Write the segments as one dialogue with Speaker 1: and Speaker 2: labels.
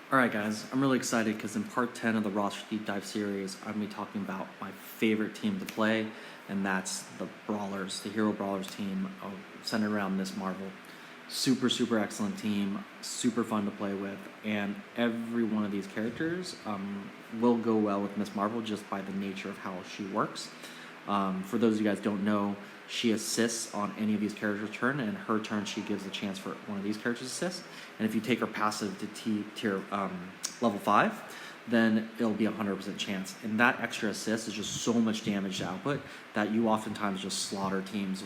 Speaker 1: Alright guys, I'm really excited because in part 10 of the roster deep dive series, I'm going to be talking about my favorite team to play, and that's the Brawlers, the Hero Brawlers team centered around Miss Marvel. Super excellent team, super fun to play with, and every one of these characters will go well with Miss Marvel just by the nature of how she works. For those of you guys who don't know, she assists on any of these characters' turn, and her turn she gives a chance for one of these characters to assist. And if you take her passive to tier level 5, then it'll be a 100% chance. And that extra assist is just so much damage to output that you oftentimes just slaughter teams.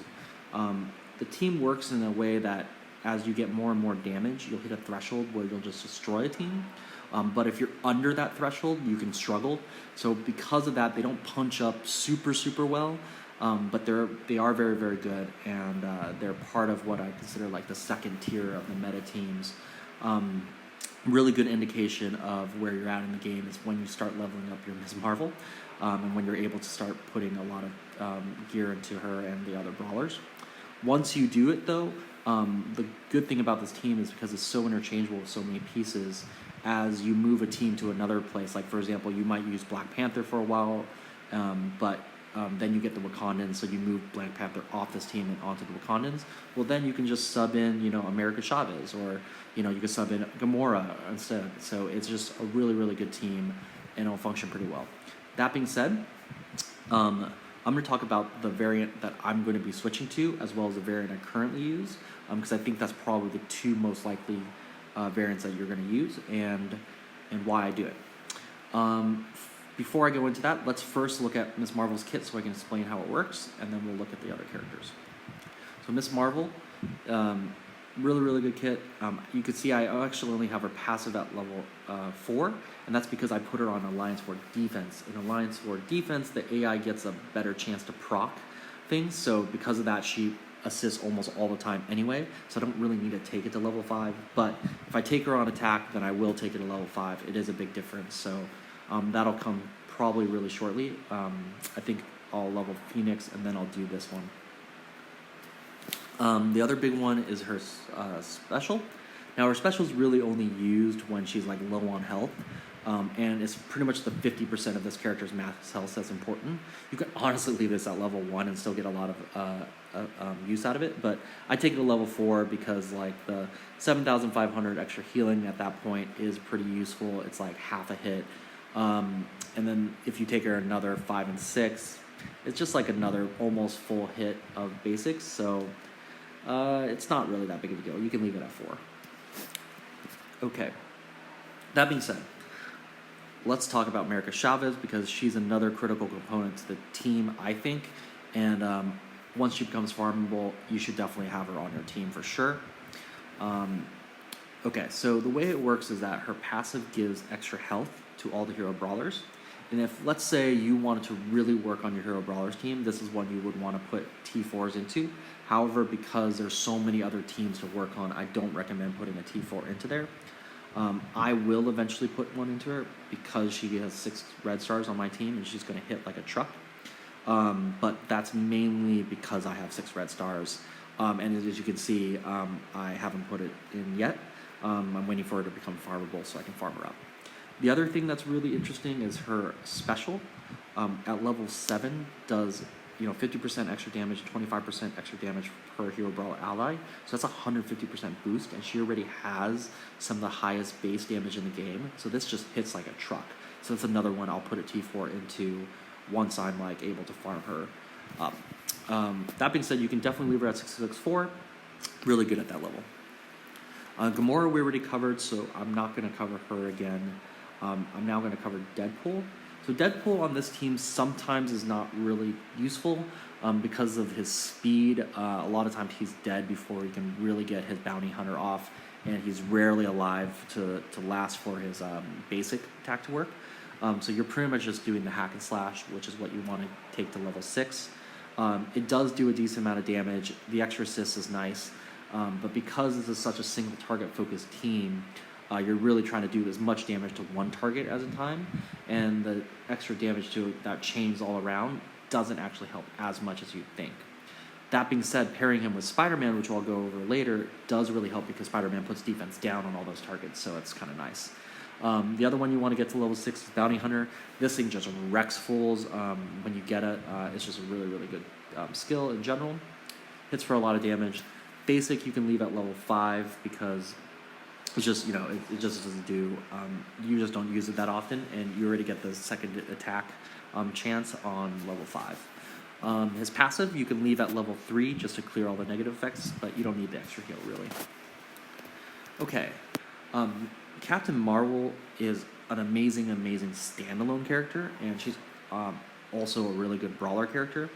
Speaker 1: The team works in a way that as you get more and more damage, you'll hit a threshold where you'll just destroy a team. But if you're under that threshold, you can struggle. So because of that, they don't punch up super well. But they are very good, and they're part of what I consider like the second tier of the meta teams. Really good indication of where you're at in the game is when you start leveling up your Ms. Marvel, and when you're able to start putting a lot of gear into her and the other brawlers. Once you do it though, the good thing about this team is because it's so interchangeable with so many pieces, as you move a team to another place, like for example, you might use Black Panther for a while, but then you get the Wakandans, so you move Black Panther off this team and onto the Wakandans. Well, then you can just sub in, America Chavez, or, you can sub in Gamora instead. So it's just a really good team, and it'll function pretty well. That being said, I'm going to talk about the variant that I'm going to be switching to, as well as the variant I currently use, because I think that's probably the two most likely variants that you're going to use, and why I do it. Before I go into that, let's first look at Miss Marvel's kit so I can explain how it works, and then we'll look at the other characters. So Miss Marvel, really good kit. You can see I actually only have her passive at level 4, and that's because I put her on Alliance War Defense. In Alliance War Defense, the AI gets a better chance to proc things, so because of that, she assists almost all the time anyway, so I don't really need to take it to level 5, but if I take her on attack, then I will take it to level 5. It is a big difference, so that'll come probably really shortly. I think I'll level Phoenix, and then I'll do this one. The other big one is her special. Now, her special is really only used when she's like low on health, and it's pretty much the 50% of this character's max health that's important. You can honestly leave this at level 1 and still get a lot of use out of it, but I take it to level 4 because like the 7,500 extra healing at that point is pretty useful. It's like half a hit. And then if you take her another 5 and 6, it's just like another almost full hit of basics, so it's not really that big of a deal. You can leave it at 4. Okay, that being said, let's talk about America Chavez, because she's another critical component to the team, I think, and once she becomes farmable, you should definitely have her on your team for sure. Okay, so the way it works is that her passive gives extra health to all the Hero Brawlers. And if, let's say, you wanted to really work on your Hero Brawlers team, this is one you would want to put T4s into. However, because there's so many other teams to work on, I don't recommend putting a T4 into there. I will eventually put one into her because she has 6 red stars on my team and she's going to hit like a truck. But that's mainly because I have 6 red stars. And as you can see, I haven't put it in yet. I'm waiting for her to become farmable so I can farm her up. The other thing that's really interesting is her special. At level 7 does 50% extra damage, 25% extra damage per Hero Brawler ally. So that's a 150% boost, and she already has some of the highest base damage in the game. So this just hits like a truck. So that's another one I'll put a T4 into once I'm like able to farm her up. That being said, you can definitely leave her at 664. Really good at that level. Gamora we already covered, so I'm not going to cover her again. I'm now going to cover Deadpool. So Deadpool on this team sometimes is not really useful because of his speed. A lot of times he's dead before he can really get his bounty hunter off, and he's rarely alive to last for his basic attack to work. So you're pretty much just doing the hack and slash, which is what you want to take to level 6. It does do a decent amount of damage. The extra assist is nice, but because this is such a single target focused team, you're really trying to do as much damage to one target at a time, and the extra damage to that chains all around doesn't actually help as much as you'd think. That being said, pairing him with Spider-Man, which I'll go over later, does really help because Spider-Man puts defense down on all those targets, so it's kind of nice. The other one you want to get to level 6 is Bounty Hunter. This thing just wrecks fools when you get it. It's just a really, really good skill in general. Hits for a lot of damage. Basic you can leave at level 5 because it's just, you know, it just doesn't do, you just don't use it that often, and you already get the second attack chance on level 5. His passive you can leave at level 3 just to clear all the negative effects, but you don't need the extra heal really. Okay, Captain Marvel is an amazing standalone character, and she's also a really good brawler character.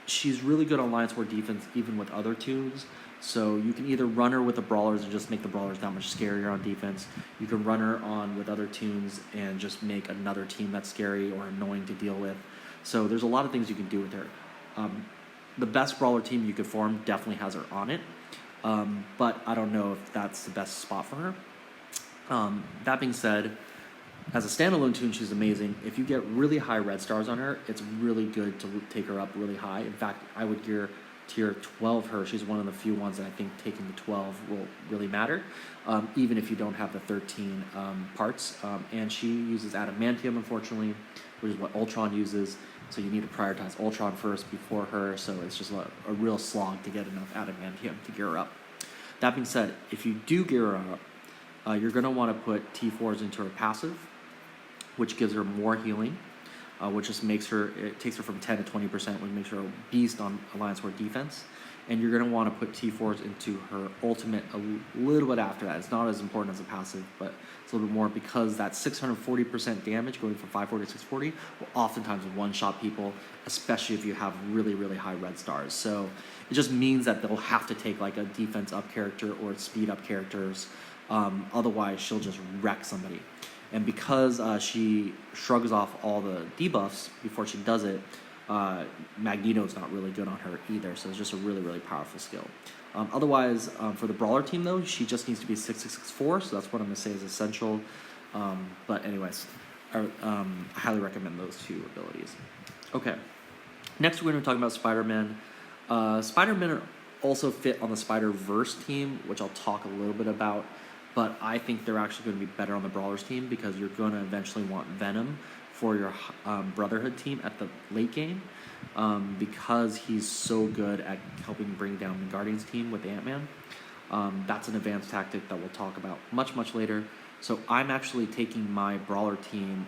Speaker 1: She's really good on Alliance War defense even with other Toons. So you can either run her with the Brawlers and just make the Brawlers that much scarier on defense. You can run her on with other Toons and just make another team that's scary or annoying to deal with. So there's a lot of things you can do with her. The best Brawler team you could form definitely has her on it. But I don't know if that's the best spot for her. That being said, as a standalone Toon, she's amazing. If you get really high red stars on her, it's really good to take her up really high. In fact, I would gear tier 12 her. She's one of the few ones that I think taking the 12 will really matter, even if you don't have the 13 parts. And she uses adamantium, unfortunately, which is what Ultron uses. So you need to prioritize Ultron first before her. So it's just a real slog to get enough adamantium to gear her up. That being said, if you do gear her up, you're going to want to put T4s into her passive, which gives her more healing, which just makes her, it takes her from 10 to 20%, which makes her a beast on Alliance War defense. And you're going to want to put T4s into her ultimate a little bit after that. It's not as important as a passive, but it's a little bit more because that 640% damage going from 540 to 640 will oftentimes one-shot people, especially if you have really, really high red stars. So it just means that they'll have to take like a defense up character or speed up characters. Otherwise, she'll just wreck somebody. And because she shrugs off all the debuffs before she does it, Magneto's not really good on her either, so it's just a really, really powerful skill. Otherwise, for the Brawler team, though, she just needs to be 6664, so that's what I'm going to say is essential. But anyways, I highly recommend those two abilities. Okay, next we're going to talk about Spider-Man. Spider-Man are also fit on the Spider-Verse team, which I'll talk a little bit about. But I think they're actually going to be better on the Brawlers team because you're going to eventually want Venom for your Brotherhood team at the late game because he's so good at helping bring down the Guardians team with Ant-Man. That's an advanced tactic that we'll talk about much, much later. So I'm actually taking my Brawler team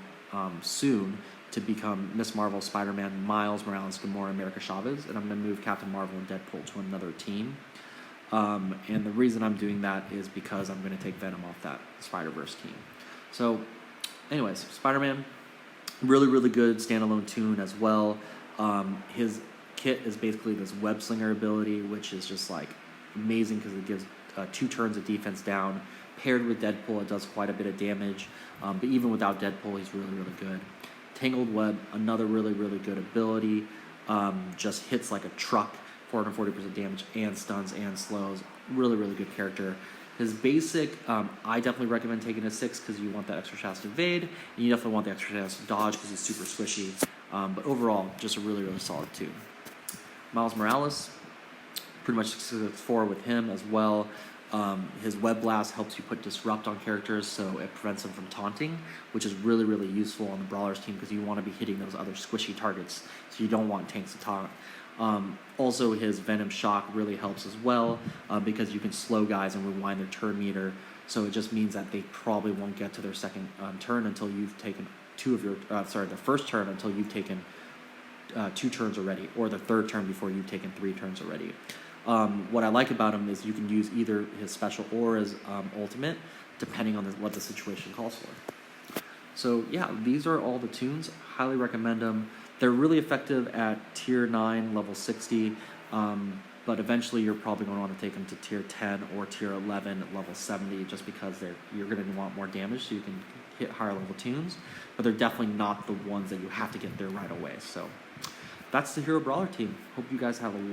Speaker 1: soon to become Miss Marvel, Spider-Man, Miles Morales, Gamora, America Chavez, and I'm going to move Captain Marvel and Deadpool to another team. And the reason I'm doing that is because I'm going to take Venom off that Spider-Verse team. So, anyways, Spider-Man, really, really good standalone Toon as well. His kit is basically this web slinger ability, which is just like amazing because it gives 2 turns of defense down. Paired with Deadpool, it does quite a bit of damage. But even without Deadpool, he's really, really good. Tangled Web, another really, really good ability. Just hits like a truck. 440% damage and stuns and slows. Really, really good character. His basic, I definitely recommend taking a 6 because you want that extra chance to evade, and you definitely want the extra chance to dodge because he's super squishy. But overall, just a really, really solid Toon. Miles Morales, pretty much 6-4 with him as well. His Web Blast helps you put Disrupt on characters, so it prevents them from taunting, which is really, really useful on the Brawlers team because you want to be hitting those other squishy targets, so you don't want tanks to taunt. Also, his Venom Shock really helps as well because you can slow guys and rewind their turn meter. So it just means that they probably won't get to their second turn until you've taken the first turn until you've taken 2 turns already, or the third turn before you've taken 3 turns already. What I like about him is you can use either his special or his ultimate, depending on what the situation calls for. So yeah, these are all the Toons. Highly recommend them. They're really effective at tier 9, level 60, but eventually you're probably going to want to take them to tier 10 or tier 11, level 70, just because you're going to want more damage so you can hit higher level Toons, but they're definitely not the ones that you have to get there right away. So that's the Hero Brawler team. Hope you guys have a lot